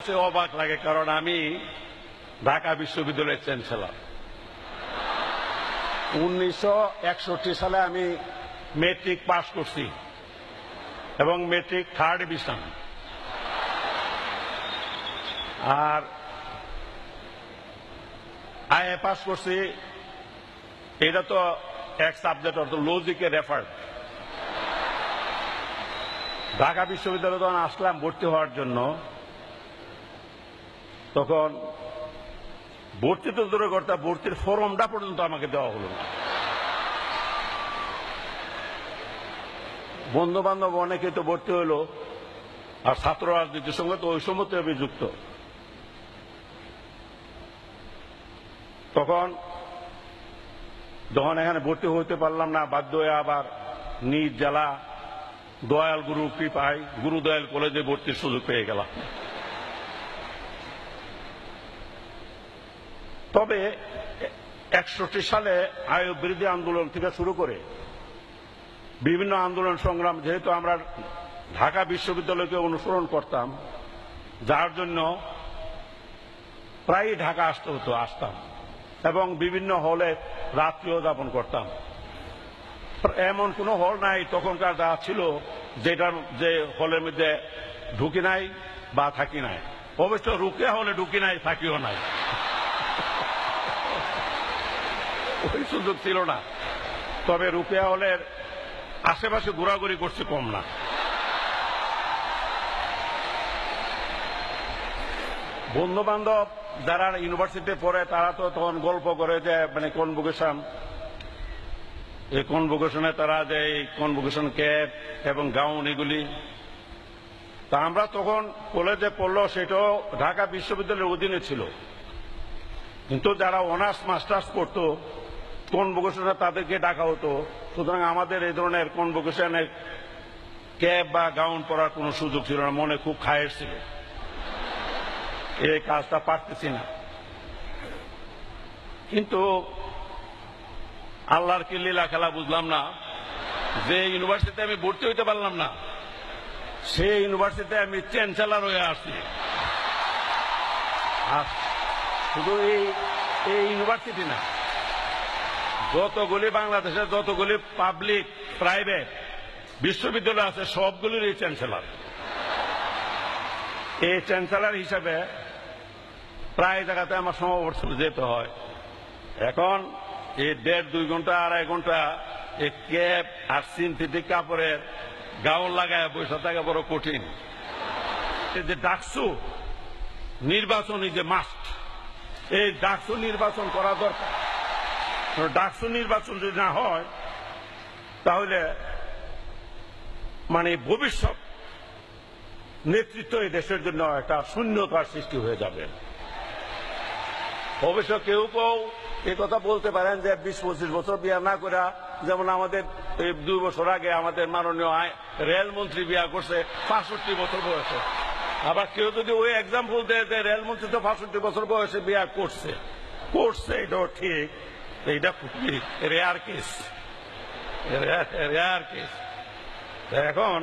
কাছে অবাক লাগে, কারণ আমি ঢাকা বিশ্ববিদ্যালয়ের চ্যান্সেলর। 1961 সালে আমি মেট্রিক পাস করছি এবং মেট্রিক 3rd ডিভিশন। আর আইএ পাস করছি, এটা তো এক সাবজেক্ট, অর্থ লজিকে রেফার্ড। ঢাকা বিশ্ববিদ্যালয়ে যখন আসলাম ভর্তি হওয়ার জন্য, তখন ভর্তি তো দূরে করতে, ভর্তির ফর্মটা পর্যন্ত আমাকে দেওয়া হলো না। বন্ধু বান্ধব অনেকে তো ভর্তি হইলো, আর ছাত্র রাজনীতির সঙ্গে তো ওই সময় আমি যুক্ত। তখন যখন এখানে ভর্তি হইতে পারলাম না, বাধ্য হয়ে আবার নিজ জেলা দয়াল গুরু কৃপায় গুরুদয়াল কলেজে ভর্তির সুযোগ পেয়ে গেলাম। তবে 61 সালে আইয়ুব বিরোধী আন্দোলন থেকে শুরু করে বিভিন্ন আন্দোলন সংগ্রাম, যেহেতু আমরা ঢাকা বিশ্ববিদ্যালয়কে অনুসরণ করতাম, যার জন্য প্রায়ই ঢাকা আসতাম এবং বিভিন্ন হলে রাত্রিও যাপন করতাম। এমন কোনো হল নাই তখনকার যা ছিল যেটার যে হলের মধ্যে ঢুকি নাই বা থাকি নাই। অবশ্য রুকিয়া হলে ঢুকি নাই, থাকিও নাই, ওই সুযোগ ছিল না। তবে রুকিয়া হলের আশেপাশে ঘোরাঘুরি করছে কম না। বন্ধু বান্ধব যারা ইউনিভার্সিটিতে পড়ে তারা তো তখন গল্প করে যে মানে কনভোকেশন, এই কনভোকেশনে তারা যে কনভোকেশন ক্যাপ এবং গাউন এগুলি, তা আমরা তখন কলেজে পড়লো, সেটাও ঢাকা বিশ্ববিদ্যালয়ের অধীনে ছিল। কিন্তু যারা অনার্স মাস্টার্স করতো কনভোকেশনে তাদেরকে ডাকা হতো, সুতরাং আমাদের এই ধরনের কনভোকেশনের ক্যাপ বা গাউন পরার কোনো সুযোগ ছিল না। মনে খুব খায়ের ছিল, এই কাজটা পারতেছি না। কিন্তু আল্লাহর কি লীলা খেলা বুঝলাম না, যে ইউনিভার্সিটিতে আমি ভর্তি হইতে পারলাম না, সেই ইউনিভার্সিটিতে আমি চ্যান্সেলর হয়ে আসছি। আর শুধু এই ইউনিভার্সিটি না, যতগুলি বাংলাদেশের যতগুলি পাবলিক প্রাইভেট বিশ্ববিদ্যালয় আছে সবগুলির এই চ্যান্সেলর। এই চ্যান্সেলর হিসাবে প্রায় জায়গাতে আমার সমাবর্তনে যেতে হয়। এখন এই 1.5-2 ঘন্টা 2.5 ঘন্টা এই ক্যাপ আর সিনথেটিক কাপড়ের গাউন লাগায় বসে থাকা বড় কঠিন। এই যে ডাকসু নির্বাচন, এই যে মাস্ট, এই ডাকসু নির্বাচন করা দরকার। ডাকসু নির্বাচন যদি না হয় তাহলে মানে ভবিষ্যৎ নেতৃত্ব এই দেশের জন্য একটা শূন্যতার সৃষ্টি হয়ে যাবে। অবশ্য কেউ কেউ এই কথা বলতে পারেন যে 20-25 বছর বিয়ে না করে, যেমন আমাদের 2 বছর আগে আমাদের মাননীয় রেলমন্ত্রী বিয়ে করছে 65 বছর বয়সে। আবার কেউ যদি ওই এক্সাম্পল দেয় যে রেলমন্ত্রী তো 65 বছর বয়সে বিয়ে করছে, এটাও ঠিক, এইটা খুবই রেয়ার কেস। এখন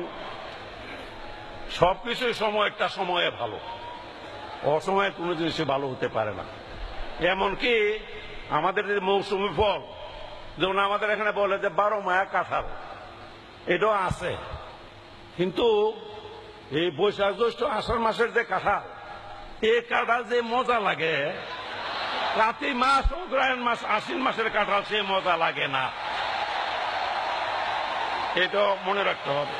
সবকিছুই একটা সময়ে ভালো, অসময়ে কোনো জিনিসই ভালো হতে পারে না। এমনকি আমাদের যে মৌসুমি ফল, যেমন আমাদের এখানে বলে যে 12 মায়া কাঁঠাল, এটাও আছে, কিন্তু এই বৈশাখ জ্যৈষ্ঠ আষাঢ় মাসের যে কাঁঠাল, এই কাঁঠাল যে মজা লাগে, কার্তিক মাস অগ্রহায়ণ মাস আশ্বিন মাসের কাঁঠাল সে মজা লাগে না। এটা মনে রাখতে হবে।